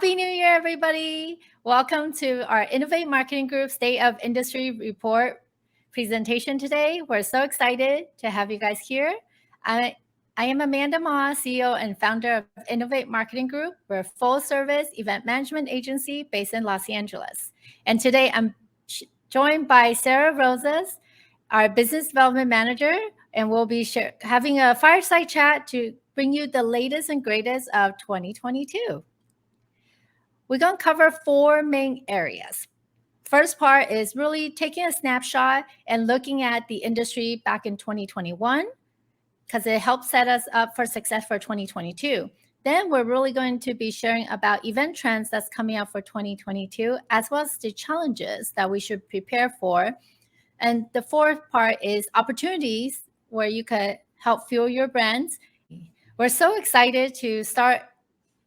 Happy New Year, everybody. Welcome to our Innovate Marketing Group State of Industry Report presentation today. We're so excited to have you guys here. I am Amanda Ma, CEO and founder of Innovate Marketing Group. We're a full-service event management agency based in Los Angeles. And today I'm joined by Sarah Rosas, our business development manager, and we'll be having a fireside chat to bring you the latest and greatest of 2022. We're going to cover four main areas. First part is really taking a snapshot and looking at the industry back in 2021, because it helps set us up for success for 2022. Then we're really going to be sharing about event trends that's coming up for 2022, as well as the challenges that we should prepare for. And the fourth part is opportunities where you could help fuel your brands. We're so excited to start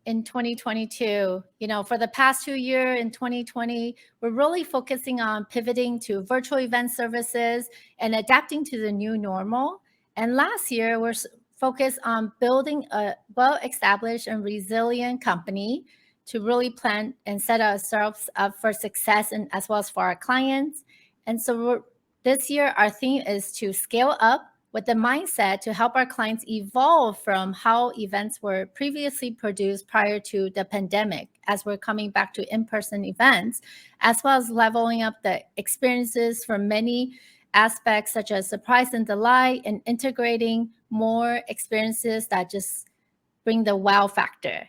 in 2022. For the past 2 years in 2020, we're really focusing on pivoting to virtual event services and adapting to the new normal. And last year, we're focused on building a well-established and resilient company to really plan and set ourselves up for success, and as well as for our clients. And so this year, our theme is to scale up with the mindset to help our clients evolve from how events were previously produced prior to the pandemic, as we're coming back to in-person events, as well as leveling up the experiences for many aspects such as surprise and delight, and integrating more experiences that just bring the wow factor.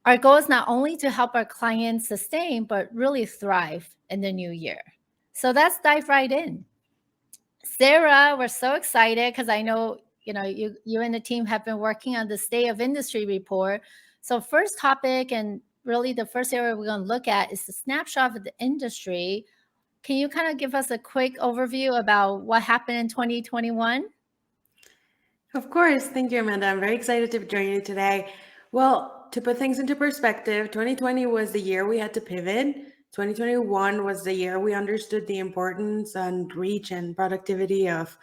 Our goal is not only to help our clients sustain, but really thrive in the new year. So let's dive right in. Sarah, we're so excited because I know you and the team have been working on the State of Industry report. So first topic, and really the first area we're going to look at, is the snapshot of the industry. Can you kind of give us a quick overview about what happened in 2021? Of course. Thank you, Amanda. I'm very excited to join you today. Well, to put things into perspective, 2020 was the year we had to pivot. 2021 was the year we understood the importance and reach and productivity of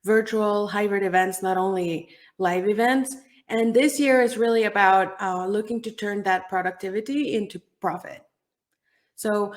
virtual hybrid events, not only live events. And this year is really about looking to turn that productivity into profit. So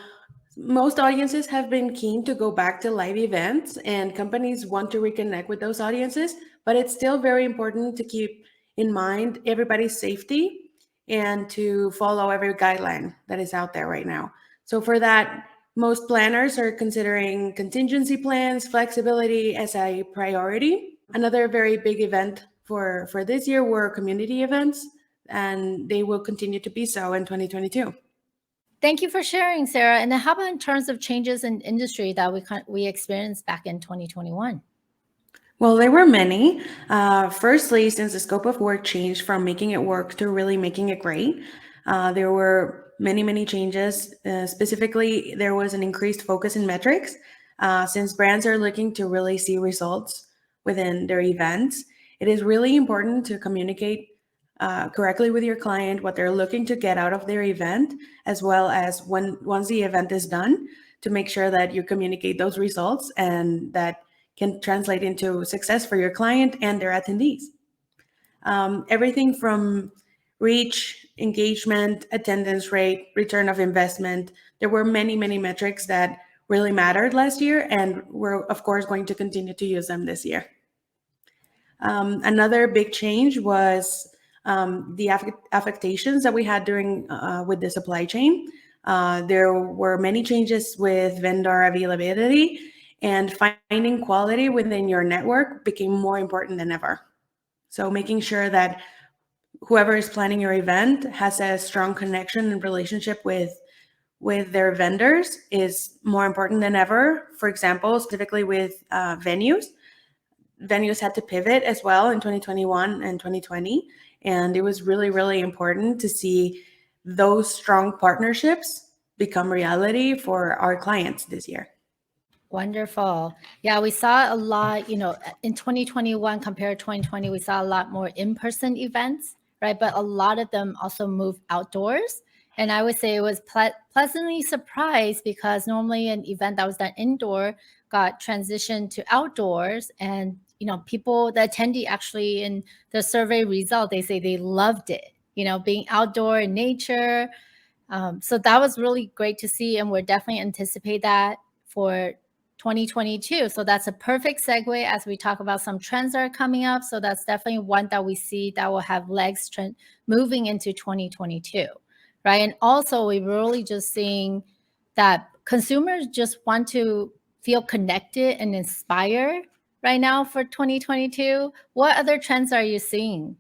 most audiences have been keen to go back to live events, and companies want to reconnect with those audiences, but it's still very important to keep in mind everybody's safety and to follow every guideline that is out there right now. So for that, most planners are considering contingency plans, flexibility as a priority. Another very big event for this year were community events, and they will continue to be so in 2022. Thank you for sharing, Sarah. And then how about in terms of changes in industry that we experienced back in 2021? Well, there were many. Firstly, since the scope of work changed from making it work to really making it great, there were many changes. Specifically, there was an increased focus in metrics. Since brands are looking to really see results within their events, it is really important to communicate correctly with your client what they're looking to get out of their event, as well as once the event is done, to make sure that you communicate those results and that can translate into success for your client and their attendees. Everything from reach, engagement, attendance rate, return of investment. There were many metrics that really mattered last year, and we're of course going to continue to use them this year. Another big change was the affectations that we had during with the supply chain. There were many changes with vendor availability, and finding quality within your network became more important than ever. So making sure that whoever is planning your event has a strong connection and relationship with their vendors is more important than ever. For example, specifically with venues had to pivot as well in 2021 and 2020. And it was really important to see those strong partnerships become reality for our clients this year. Wonderful. Yeah, we saw a lot, in 2021 compared to 2020, we saw a lot more in-person events, right? But a lot of them also moved outdoors. And I would say it was pleasantly surprised, because normally an event that was done indoor got transitioned to outdoors. And, the attendee actually, in the survey result, they say they loved it, being outdoor in nature. So that was really great to see, and we're definitely anticipate that for 2022. So that's a perfect segue as we talk about some trends that are coming up. So that's definitely one that we see that will have legs moving into 2022, right? And also, we're really just seeing that consumers just want to feel connected and inspired right now for 2022. What other trends are you seeing?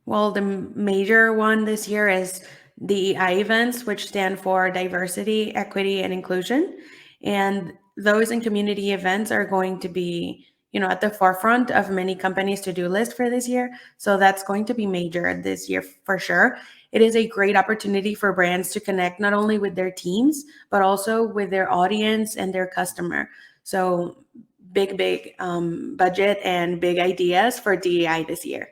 Well, the major one this year is DEI events, which stand for diversity, equity, and inclusion. And those and community events are going to be, at the forefront of many companies' to-do list for this year. So that's going to be major this year for sure. It is a great opportunity for brands to connect not only with their teams, but also with their audience and their customer. So big budget and big ideas for DEI this year.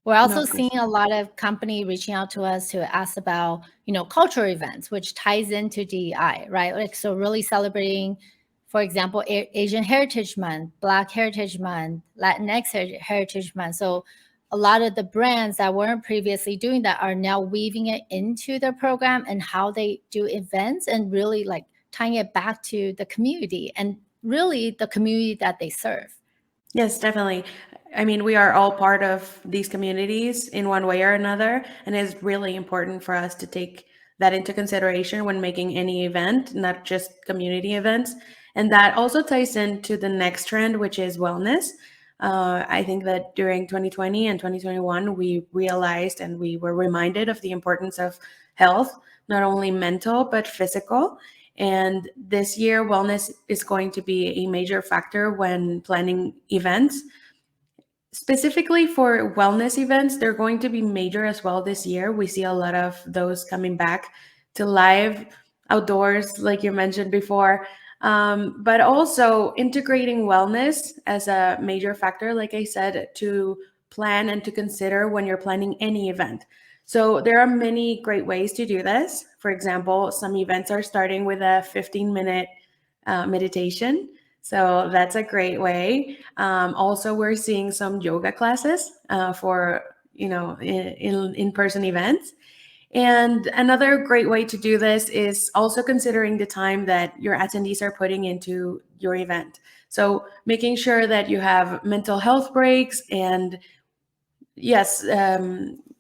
We're No, also of course. seeing a lot of company reaching out to us to ask about, cultural events, which ties into DEI, right? Like, so really celebrating, for example, Asian Heritage Month, Black Heritage Month, Latinx Heritage Month. So a lot of the brands that weren't previously doing that are now weaving it into their program and how they do events, and really like tying it back to the community and really the community that they serve. Yes, definitely. I mean, we are all part of these communities in one way or another, and it's really important for us to take that into consideration when making any event, not just community events. And that also ties into the next trend, which is wellness. I think that during 2020 and 2021, we realized and we were reminded of the importance of health, not only mental, but physical. And this year, wellness is going to be a major factor when planning events. Specifically for wellness events, they're going to be major as well this year. We see a lot of those coming back to live outdoors, like you mentioned before, but also integrating wellness as a major factor, like I said, to plan and to consider when you're planning any event. So there are many great ways to do this. For example, some events are starting with a 15-minute meditation. So that's a great way. Also, we're seeing some yoga classes for in-person events. And another great way to do this is also considering the time that your attendees are putting into your event. So making sure that you have mental health breaks and yes,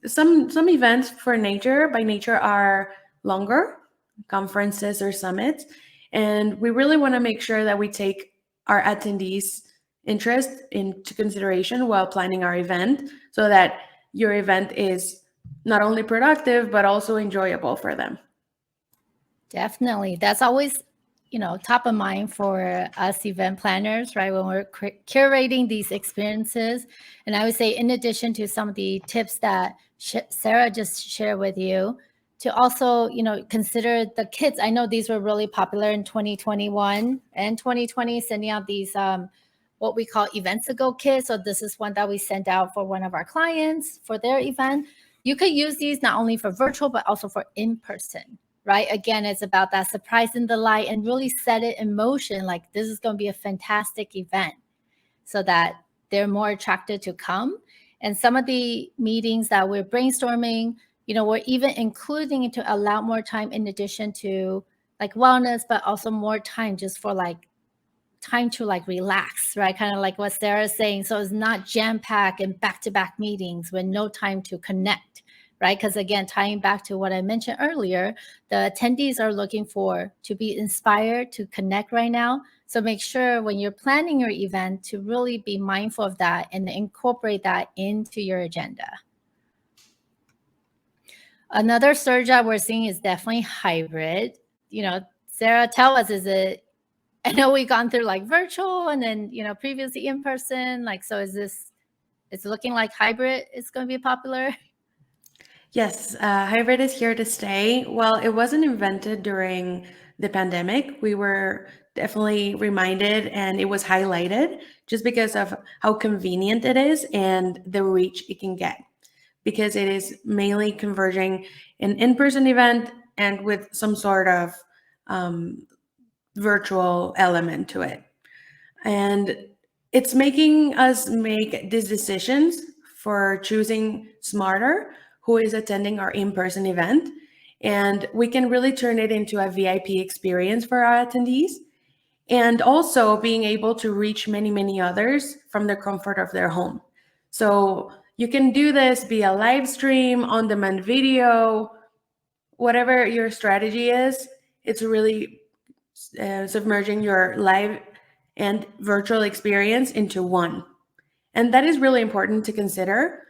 some events for nature by nature are longer conferences or summits, and we really want to make sure that we take our attendees' interest into consideration while planning our event, so that your event is not only productive but also enjoyable for them. Definitely. That's always, top of mind for us event planners, right? When we're curating these experiences. And I would say, in addition to some of the tips that Sarah just shared with you, to also, consider the kits. I know these were really popular in 2021 and 2020, sending out these, what we call events ago kits. So this is one that we sent out for one of our clients for their event. You could use these not only for virtual, but also for in-person, right? Again, it's about that surprise and delight and really set it in motion. Like, this is going to be a fantastic event, so that they're more attracted to come. And some of the meetings that we're brainstorming, we're even including it to allow more time in addition to like wellness, but also more time just for like time to like relax, right? Kind of like what Sarah's saying. So it's not jam packed and back to back meetings with no time to connect, right? Because again, tying back to what I mentioned earlier, the attendees are looking for to be inspired to connect right now. So make sure when you're planning your event to really be mindful of that and incorporate that into your agenda. Another surge that we're seeing is definitely hybrid. Sarah, tell us, is it, I know we've gone through like virtual and then, previously in person. Like, so it's looking like hybrid is going to be popular? Yes, hybrid is here to stay. Well, it wasn't invented during the pandemic. We were definitely reminded and it was highlighted just because of how convenient it is and the reach it can get, because it is mainly converging an in-person event and with some sort of virtual element to it. And it's making us make these decisions for choosing smarter who is attending our in-person event. And we can really turn it into a VIP experience for our attendees. And also being able to reach many, many others from the comfort of their home. So you can do this via live stream, on-demand video, whatever your strategy is. It's really submerging your live and virtual experience into one. And that is really important to consider,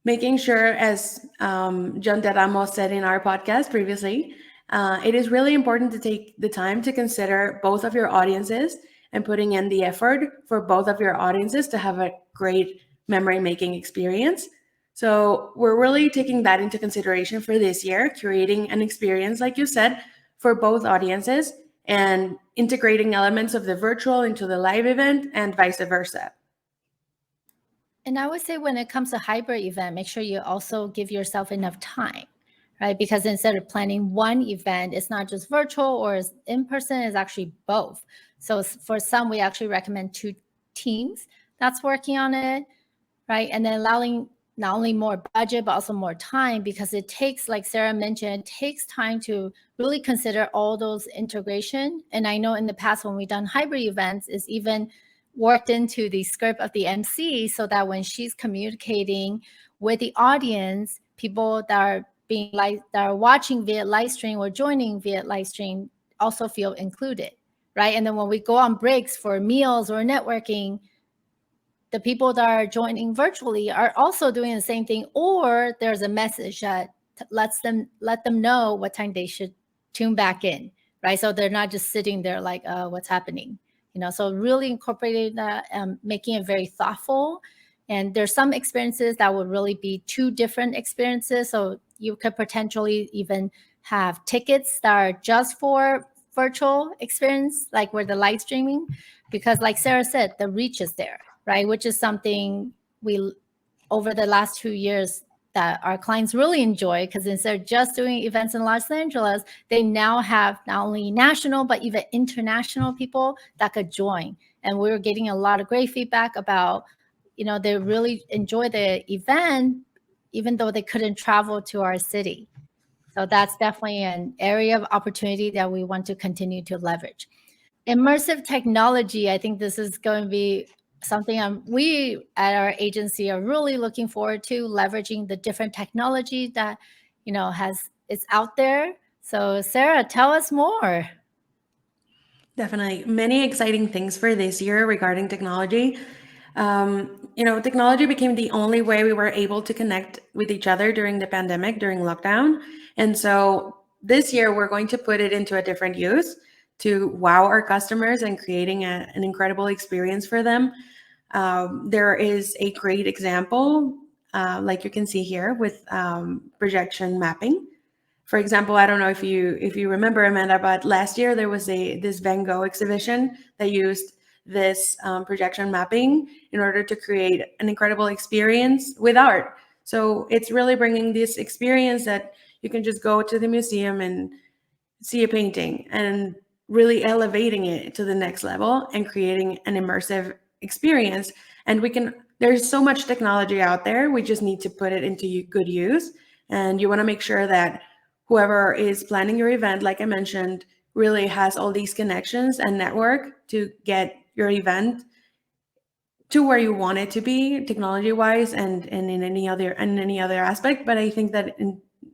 making sure, as John Teramo said in our podcast previously, it is really important to take the time to consider both of your audiences and putting in the effort for both of your audiences to have a great memory making experience. So we're really taking that into consideration for this year, creating an experience, like you said, for both audiences and integrating elements of the virtual into the live event and vice versa. And I would say when it comes to hybrid event, make sure you also give yourself enough time, right? Because instead of planning one event, it's not just virtual or in person, it's actually both. So for some, we actually recommend 2 teams that's working on it, right? And then allowing not only more budget, but also more time, because it takes, like Sarah mentioned, it takes time to really consider all those integration. And I know in the past when we've done hybrid events, it's even worked into the script of the MC so that when she's communicating with the audience, people that are that are watching via live stream or joining via live stream also feel included, right? And then when we go on breaks for meals or networking, the people that are joining virtually are also doing the same thing, or there's a message that let them know what time they should tune back in, right? So they're not just sitting there like, what's happening? So really incorporating that, making it very thoughtful. And there's some experiences that would really be 2 different experiences. So you could potentially even have tickets that are just for virtual experience, like where the live streaming, because like Sarah said, the reach is there, right? Which is something we, over the last 2 years, that our clients really enjoy, because instead of just doing events in Los Angeles, they now have not only national, but even international people that could join. And we were getting a lot of great feedback about, they really enjoy the event, even though they couldn't travel to our city. So that's definitely an area of opportunity that we want to continue to leverage. Immersive technology, I think this is going to be something we at our agency are really looking forward to, leveraging the different technology that it's out there. So Sarah, tell us more. Definitely many exciting things for this year regarding technology. Technology became the only way we were able to connect with each other during the pandemic, during lockdown. And so this year, we're going to put it into a different use to wow our customers and creating an incredible experience for them. There is a great example, like you can see here, with projection mapping. For example, I don't know if you remember, Amanda, but last year there was this Van Gogh exhibition that used this projection mapping in order to create an incredible experience with art. So it's really bringing this experience that you can just go to the museum and see a painting, and really elevating it to the next level and creating an immersive experience. And there's so much technology out there. We just need to put it into good use. And you want to make sure that whoever is planning your event, like I mentioned, really has all these connections and network to get your event to where you want it to be technology wise, and in any other aspect. But I think that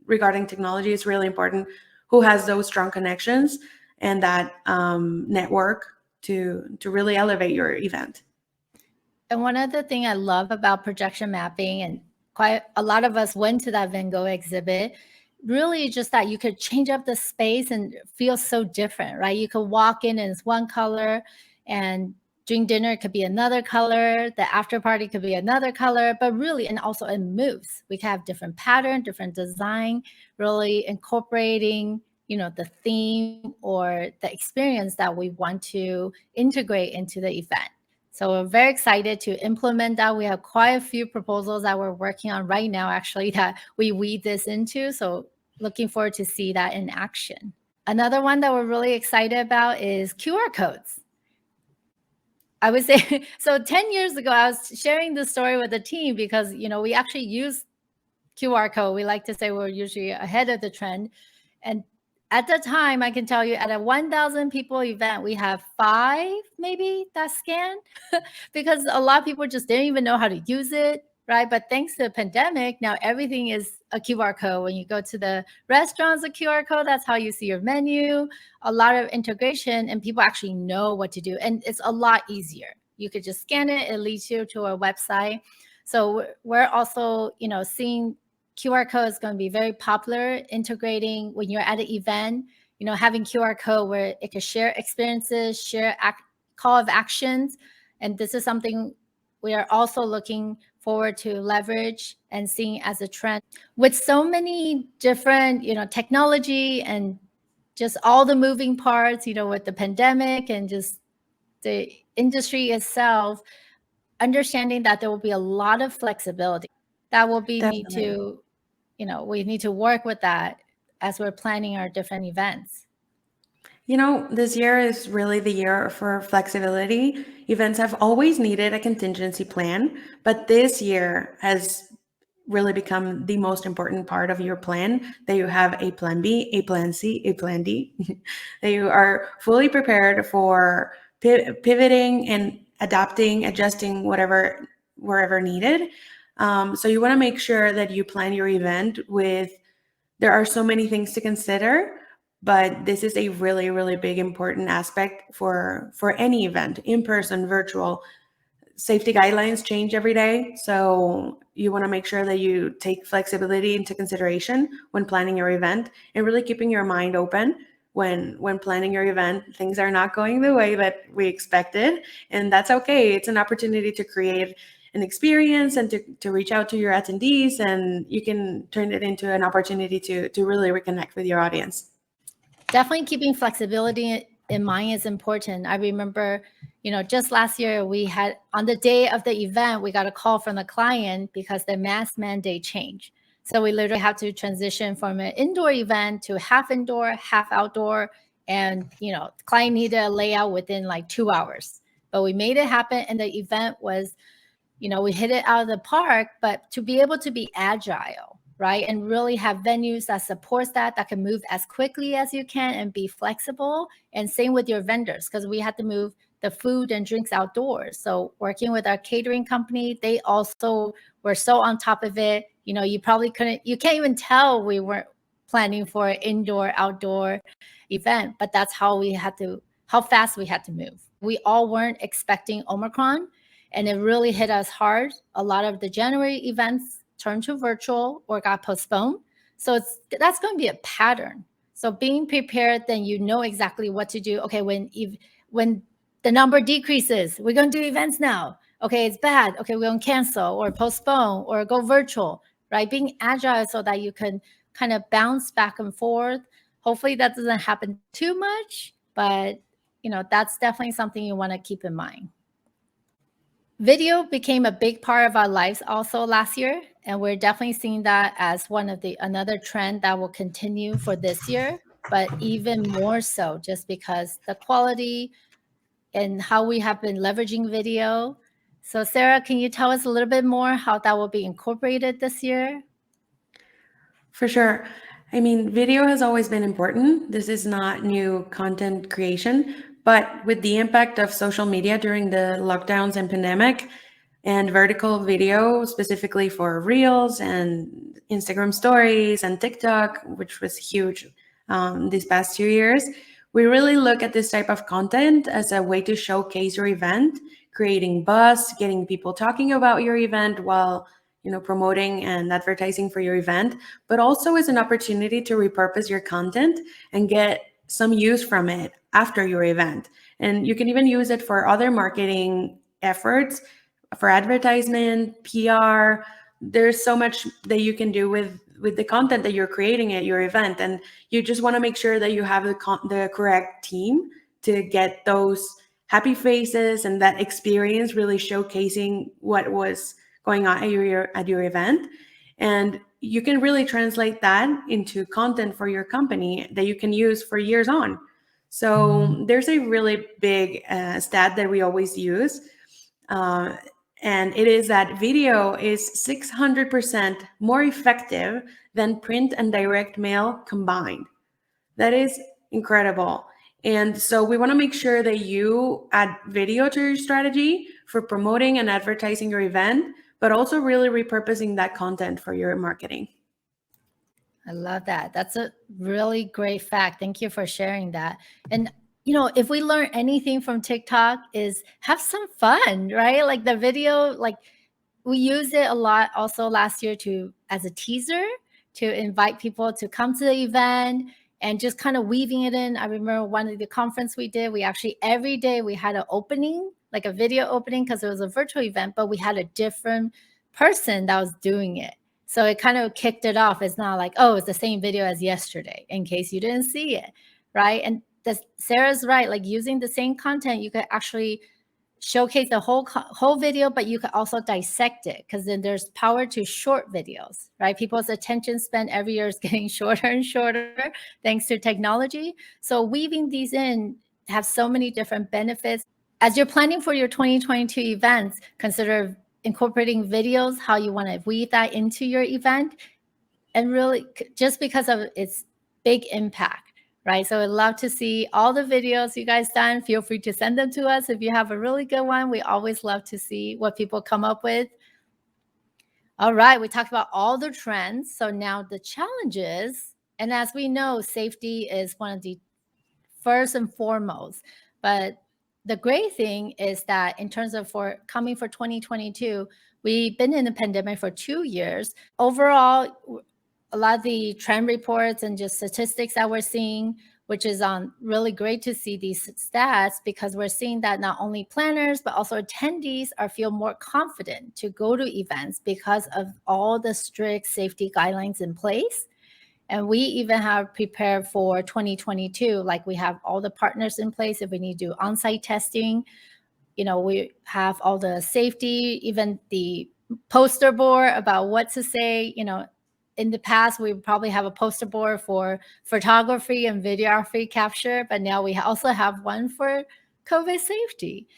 regarding technology, it's really important who has those strong connections and that network to really elevate your event. And one other thing I love about projection mapping, and quite a lot of us went to that Van Gogh exhibit, really just that you could change up the space and feel so different, right? You could walk in and it's one color, and during dinner it could be another color, the after party could be another color, but really, and also it moves. We can have different pattern, different design, really incorporating the theme or the experience that we want to integrate into the event. So we're very excited to implement that. We have quite a few proposals that we're working on right now, actually, that we weave this into. So looking forward to see that in action. Another one that we're really excited about is QR codes. I would say, so 10 years ago, I was sharing this story with the team because, we actually use QR code. We like to say we're usually ahead of the trend. And at the time, I can tell you at a 1,000 people event, we have 5 maybe that scan because a lot of people just didn't even know how to use it, right? But thanks to the pandemic, now everything is a QR code. When you go to the restaurants, a QR code, that's how you see your menu. A lot of integration, and people actually know what to do. And it's a lot easier. You could just scan it, it leads you to a website. So we're also, seeing QR code is going to be very popular, integrating when you're at an event, having QR code where it can share experiences, share call of actions. And this is something we are also looking forward to leverage and seeing as a trend. With so many different, technology and just all the moving parts, with the pandemic and just the industry itself, understanding that there will be a lot of flexibility. That will be need Definitely. to, we need to work with that as we're planning our different events. This year is really the year for flexibility. Events have always needed a contingency plan, but this year has really become the most important part of your plan, that you have a plan B, a plan C, a plan D, that you are fully prepared for pivoting and adapting, adjusting wherever needed. So you want to make sure that you plan your event with, there are so many things to consider, but this is a really, really big important aspect for any event, in person, virtual. Safety guidelines change every day, so you want to make sure that you take flexibility into consideration when planning your event, and really keeping your mind open when planning your event. Things are not going the way that we expected, and that's okay. It's an opportunity to create an experience and to reach out to your attendees, and you can turn it into an opportunity to really reconnect with your audience. Definitely keeping flexibility in mind is important. I remember, just last year we had, on the day of the event, we got a call from the client because the mask mandate changed. So we literally had to transition from an indoor event to half indoor, half outdoor. And, the client needed a layout within like 2 hours. But we made it happen. And the event was, we hit it out of the park. But to be able to be agile, right, and really have venues that supports that can move as quickly as you can and be flexible. And same with your vendors, because we had to move the food and drinks outdoors. So working with our catering company, they also were so on top of it. You probably you can't even tell we weren't planning for an indoor outdoor event, but that's how fast we had to move. We all weren't expecting Omicron, and it really hit us hard. A lot of the January events turned to virtual or got postponed. So that's going to be a pattern. So being prepared, then you know exactly what to do. Okay, when the number decreases, we're going to do events now. Okay, it's bad. Okay, we're going to cancel or postpone or go virtual, right? Being agile so that you can kind of bounce back and forth. Hopefully that doesn't happen too much, but that's definitely something you want to keep in mind. Video became a big part of our lives also last year, and we're definitely seeing that as another trend that will continue for this year, but even more so just because the quality and how we have been leveraging video. So Sarah, can you tell us a little bit more how that will be incorporated this year? For sure. I mean, video has always been important. This is not new content creation, but with the impact of social media during the lockdowns and pandemic, and vertical video specifically for Reels and Instagram stories and TikTok, which was huge these past 2 years, we really look at this type of content as a way to showcase your event, creating buzz, getting people talking about your event while promoting and advertising for your event, but also as an opportunity to repurpose your content and get some use from it after your event. And you can even use it for other marketing efforts, for advertisement, PR. There's so much that you can do with the content that you're creating at your event, and you just want to make sure that you have the correct team to get those happy faces and that experience really showcasing what was going on at your event. And you can really translate that into content for your company that you can use for years on. So there's a really big stat that we always use. And it is that video is 600% more effective than print and direct mail combined. That is incredible. And so we want to make sure that you add video to your strategy for promoting and advertising your event, but also really repurposing that content for your marketing. I love that. That's a really great fact. Thank you for sharing that. And if we learn anything from TikTok is have some fun, right? Like the video, like we used it a lot also last year as a teaser to invite people to come to the event and just kind of weaving it in. I remember one of the conference we did, we actually every day we had an opening, like a video opening because it was a virtual event, but we had a different person that was doing it. So it kind of kicked it off. It's not like, oh, it's the same video as yesterday in case you didn't see it, right? And Sarah's right, like using the same content, you could actually showcase the whole video, but you can also dissect it because then there's power to short videos, right? People's attention span every year is getting shorter and shorter thanks to technology. So weaving these in have so many different benefits. As you're planning for your 2022 events, consider incorporating videos, how you want to weave that into your event, and really just because of its big impact. Right. So I'd love to see all the videos you guys done. Feel free to send them to us if you have a really good one. We always love to see what people come up with. All right. We talked about all the trends. So now the challenges. And as we know, safety is one of the first and foremost. But the great thing is that in terms of for 2022, we've been in the pandemic for 2 years. Overall, a lot of the trend reports and just statistics that we're seeing, which is really great to see these stats because we're seeing that not only planners, but also attendees feel more confident to go to events because of all the strict safety guidelines in place. And we even have prepared for 2022, like we have all the partners in place if we need to do on-site testing. We have all the safety, even the poster board about what to say. In the past, we probably have a poster board for photography and videography capture, but now we also have one for COVID safety.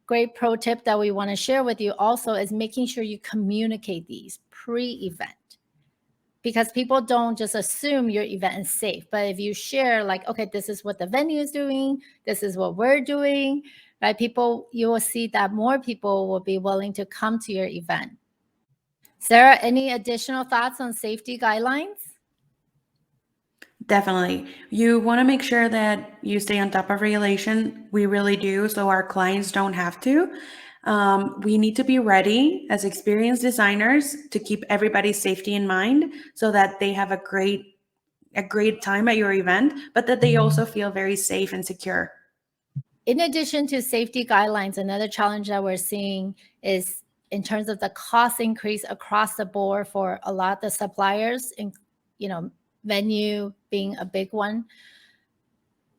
Great pro tip that we want to share with you also is making sure you communicate these pre-event, because people don't just assume your event is safe. But if you share like, okay, this is what the venue is doing, this is what we're doing, right? You will see that more people will be willing to come to your event. Sarah, any additional thoughts on safety guidelines? Definitely. You want to make sure that you stay on top of regulation. We really do, so our clients don't have to. We need to be ready as experienced designers to keep everybody's safety in mind so that they have a great time at your event, but that they also feel very safe and secure. In addition to safety guidelines, another challenge that we're seeing is in terms of the cost increase across the board for a lot of the suppliers, venue being a big one,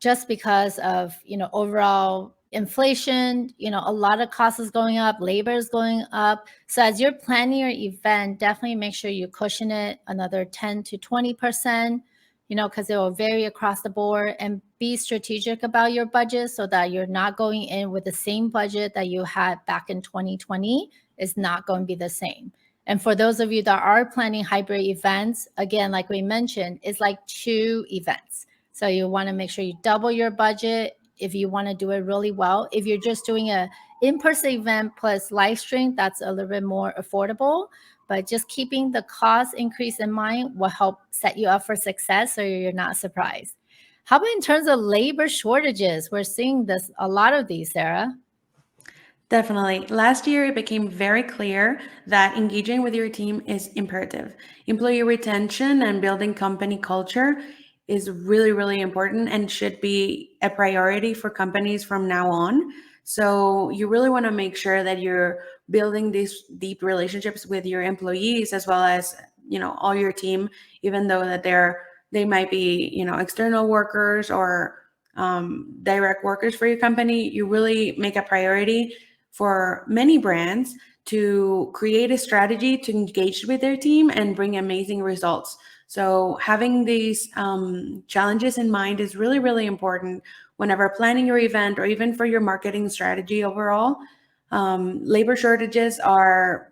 just because of, overall inflation, a lot of costs is going up, labor is going up. So as you're planning your event, definitely make sure you cushion it another 10 to 20%, because it will vary across the board, and be strategic about your budget so that you're not going in with the same budget that you had back in 2020 is not going to be the same. And for those of you that are planning hybrid events, again, like we mentioned, it's like 2 events. So you want to make sure you double your budget if you want to do it really well. If you're just doing a in-person event plus live stream, that's a little bit more affordable. But just keeping the cost increase in mind will help set you up for success so you're not surprised. How about in terms of labor shortages? We're seeing a lot of these, Sarah. Definitely. Last year, it became very clear that engaging with your team is imperative. Employee retention and building company culture is really, really important and should be a priority for companies from now on. So you really want to make sure that you're building these deep relationships with your employees as well as, all your team, even though that they might be, external workers or direct workers for your company. You really make a priority for many brands to create a strategy to engage with their team and bring amazing results. So having these challenges in mind is really, really important whenever planning your event or even for your marketing strategy overall. Labor shortages are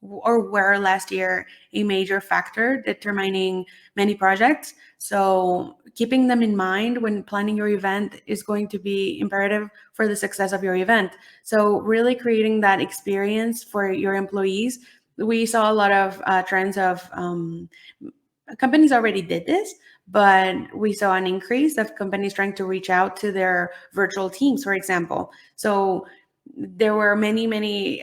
or were last year a major factor determining many projects. So keeping them in mind when planning your event is going to be imperative for the success of your event. So really creating that experience for your employees. We saw a lot of trends of companies already did this, but we saw an increase of companies trying to reach out to their virtual teams, for example. So there were many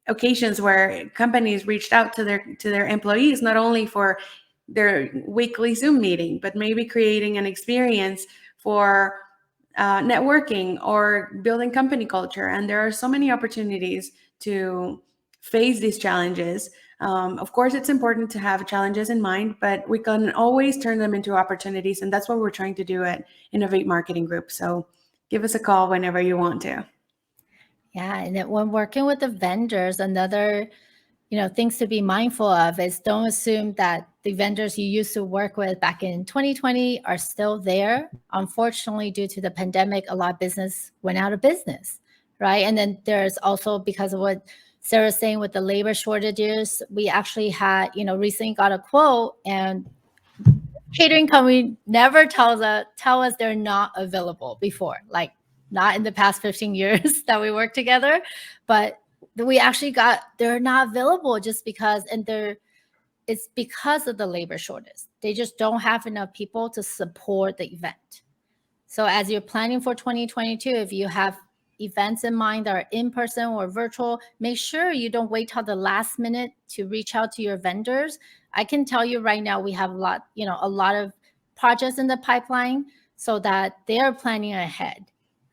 occasions where companies reached out to their employees, not only for their weekly Zoom meeting, but maybe creating an experience for networking or building company culture. And there are so many opportunities to face these challenges. Of course, it's important to have challenges in mind, but we can always turn them into opportunities. And that's what we're trying to do at Innovate Marketing Group. So give us a call whenever you want to. Yeah, and then when working with the vendors, another things to be mindful of is don't assume that the vendors you used to work with back in 2020 are still there. Unfortunately, due to the pandemic, a lot of business went out of business, right? And then there's also, because of what Sarah's saying with the labor shortages, we actually had, recently got a quote, and catering company never tell us they're not available before, like not in the past 15 years that we worked together, but we actually they're not available just because, and it's because of the labor shortage. They just don't have enough people to support the event. So as you're planning for 2022, if you have events in mind that are in person or virtual, make sure you don't wait till the last minute to reach out to your vendors. I can tell you right now, we have a lot of projects in the pipeline so that they're planning ahead,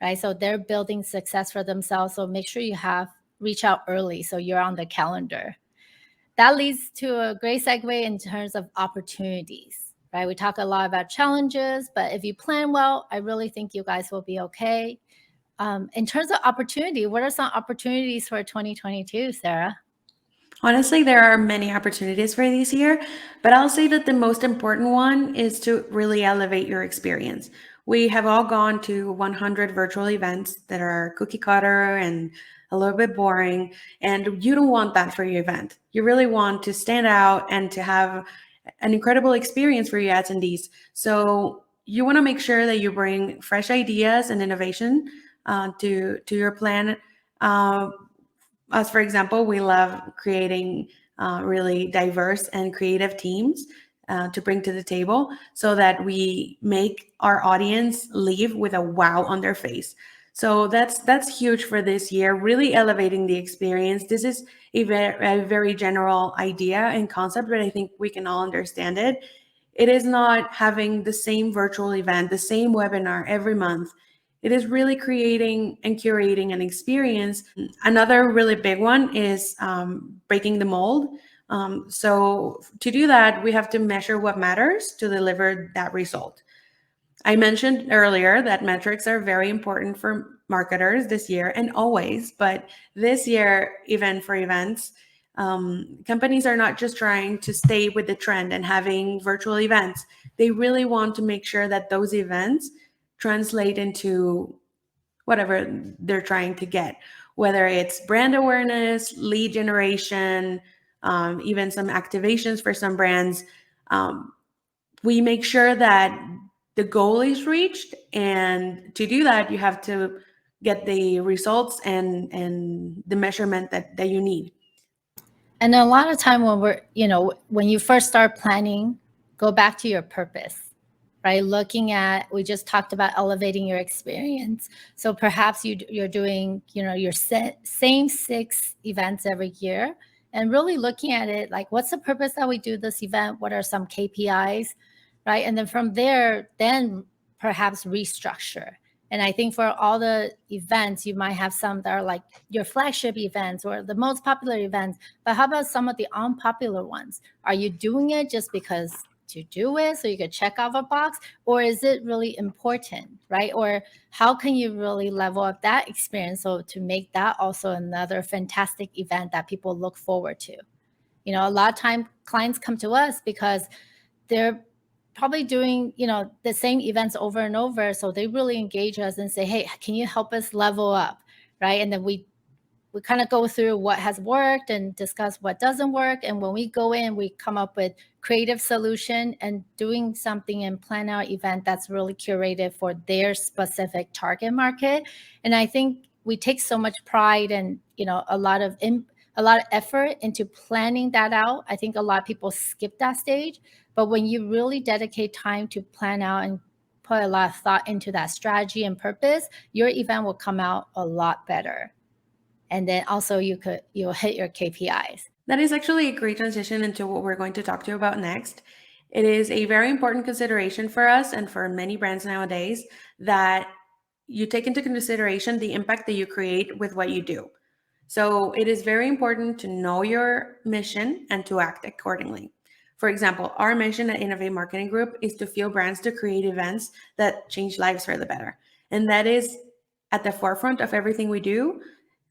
right? So they're building success for themselves. So make sure you reach out early so you're on the calendar. That leads to a great segue in terms of opportunities, right? We talk a lot about challenges, but if you plan well, I really think you guys will be okay. In terms of opportunity, what are some opportunities for 2022, Sarah? Honestly, there are many opportunities for this year, but I'll say that the most important one is to really elevate your experience. We have all gone to 100 virtual events that are cookie cutter and a little bit boring, and you don't want that for your event. You really want to stand out and to have an incredible experience for your attendees. So you want to make sure that you bring fresh ideas and innovation to your plan. Us, for example, we love creating really diverse and creative teams to bring to the table so that we make our audience leave with a wow on their face. So that's huge for this year, really elevating the experience. This is a very general idea and concept, but I think we can all understand it. It is not having the same virtual event, the same webinar every month. It is really creating and curating an experience. Another really big one is breaking the mold. So to do that, we have to measure what matters to deliver that result. I mentioned earlier that metrics are very important for marketers this year and always, but this year, even for events, companies are not just trying to stay with the trend and having virtual events. They really want to make sure that those events translate into whatever they're trying to get, whether it's brand awareness, lead generation, even some activations for some brands. We make sure that the goal is reached, and to do that, you have to get the results and the measurement that you need. And a lot of time when you first start planning, go back to your purpose, right? We just talked about elevating your experience. So perhaps you're doing, your same 6 events every year, and really looking at it like, what's the purpose that we do this event? What are some KPIs, right? And then from there, then perhaps restructure. And I think for all the events, you might have some that are like your flagship events or the most popular events. But how about some of the unpopular ones? Are you doing it just because to do it so you could check off a box? Or is it really important, right? Or how can you really level up that experience so to make that also another fantastic event that people look forward to? A lot of time clients come to us because they're probably doing, the same events over and over. So they really engage us and say, hey, can you help us level up? Right. And then we kind of go through what has worked and discuss what doesn't work. And when we go in, we come up with creative solution and doing something and plan our event that's really curated for their specific target market. And I think we take so much pride and, a lot of effort into planning that out. I think a lot of people skip that stage, but when you really dedicate time to plan out and put a lot of thought into that strategy and purpose, your event will come out a lot better. And then also you'll hit your KPIs. That is actually a great transition into what we're going to talk to you about next. It is a very important consideration for us and for many brands nowadays that you take into consideration the impact that you create with what you do. So it is very important to know your mission and to act accordingly. For example, our mission at Innovate Marketing Group is to fuel brands to create events that change lives for the better. And that is at the forefront of everything we do.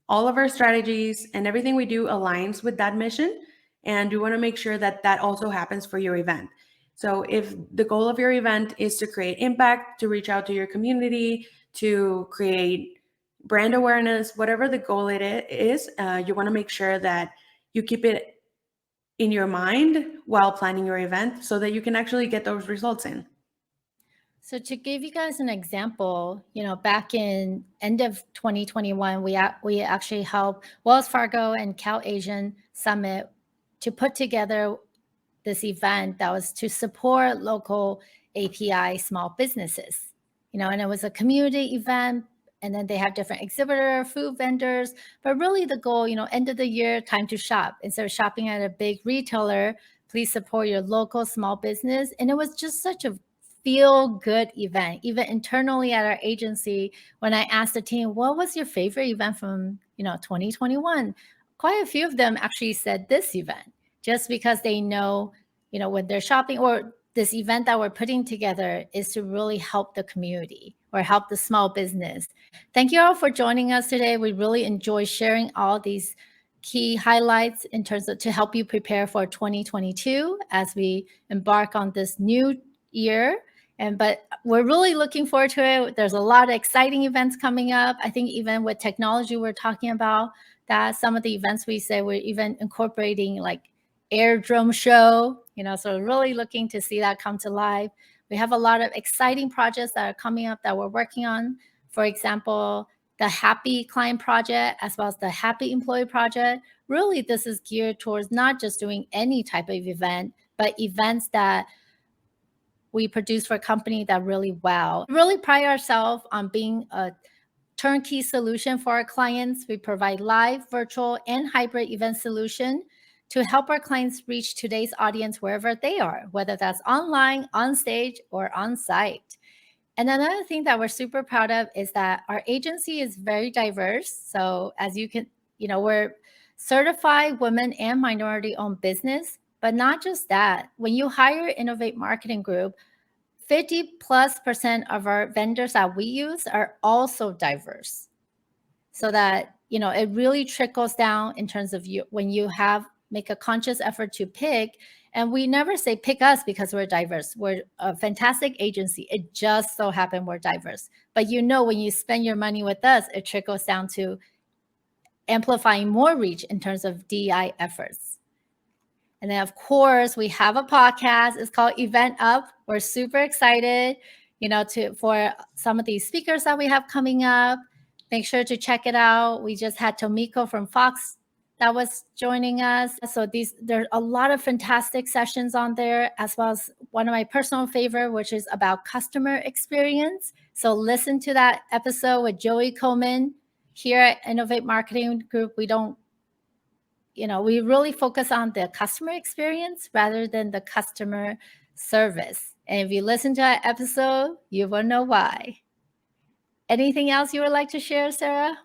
All of our strategies and everything we do aligns with that mission. And we want to make sure that that also happens for your event. So if the goal of your event is to create impact, to reach out to your community, to create brand awareness, whatever the goal it is, you want to make sure that you keep it in your mind while planning your event so that you can actually get those results in. So to give you guys an example, back in end of 2021, we actually helped Wells Fargo and Cal Asian Summit to put together this event that was to support local API small businesses. And it was a community event, and then they have different exhibitor, food vendors, but really the goal, end of the year, time to shop. Instead of shopping at a big retailer, please support your local small business. And it was just such a feel good event. Even internally at our agency, when I asked the team, what was your favorite event from 2021, quite a few of them actually said this event, just because they know when they're shopping, or this event that we're putting together is to really help the community or help the small business. Thank you all for joining us today. We really enjoy sharing all these key highlights in terms of to help you prepare for 2022 as we embark on this new year. But we're really looking forward to it. There's a lot of exciting events coming up. I think even with technology, we're talking about that some of the events we say we're even incorporating like airdrome show, so really looking to see that come to life. We have a lot of exciting projects that are coming up that we're working on. For example, the Happy Client Project, as well as the Happy Employee Project. Really, this is geared towards not just doing any type of event, but events that we produce for a company that really wow. We really pride ourselves on being a turnkey solution for our clients. We provide live, virtual, and hybrid event solution to help our clients reach today's audience wherever they are, whether that's online, on stage, or on site. And another thing that we're super proud of is that our agency is very diverse. So as you can, we're certified women and minority-owned business, but not just that. When you hire Innovate Marketing Group, 50+% of our vendors that we use are also diverse. So that, it really trickles down in terms of you when you make a conscious effort to pick. And we never say pick us because we're diverse. We're a fantastic agency. It just so happened we're diverse. But when you spend your money with us, it trickles down to amplifying more reach in terms of DI efforts. And then, of course, we have a podcast. It's called Event Up. We're super excited, for some of these speakers that we have coming up. Make sure to check it out. We just had Tomiko from Fox that was joining us. So there's a lot of fantastic sessions on there, as well as one of my personal favorite, which is about customer experience. So listen to that episode with Joey Coleman. Here at Innovate Marketing Group, we really focus on the customer experience rather than the customer service. And if you listen to that episode, you will know why. Anything else you would like to share, Sarah?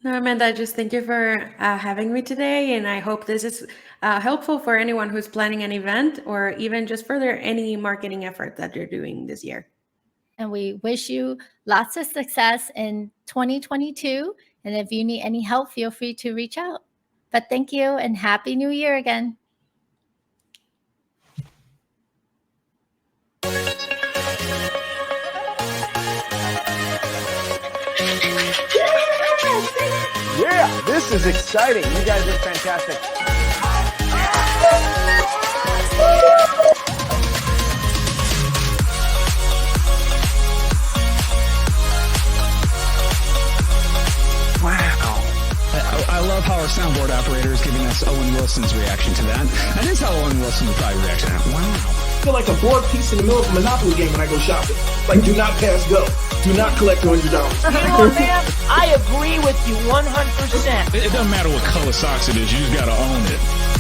No, Amanda, just thank you for having me today. And I hope this is helpful for anyone who's planning an event or even just further any marketing effort that you're doing this year. And we wish you lots of success in 2022. And if you need any help, feel free to reach out. But thank you and Happy New Year again. Yeah, this is exciting. You guys are fantastic. Wow. I love how our soundboard operator is giving us Owen Wilson's reaction to that. That is how Owen Wilson would probably react to that. Wow. I feel like a board piece in the middle of a Monopoly game when I go shopping. Like, do not pass go. Do not collect $100. You know what, man? I agree with you 100%. It doesn't matter what color socks it is. You just got to own it.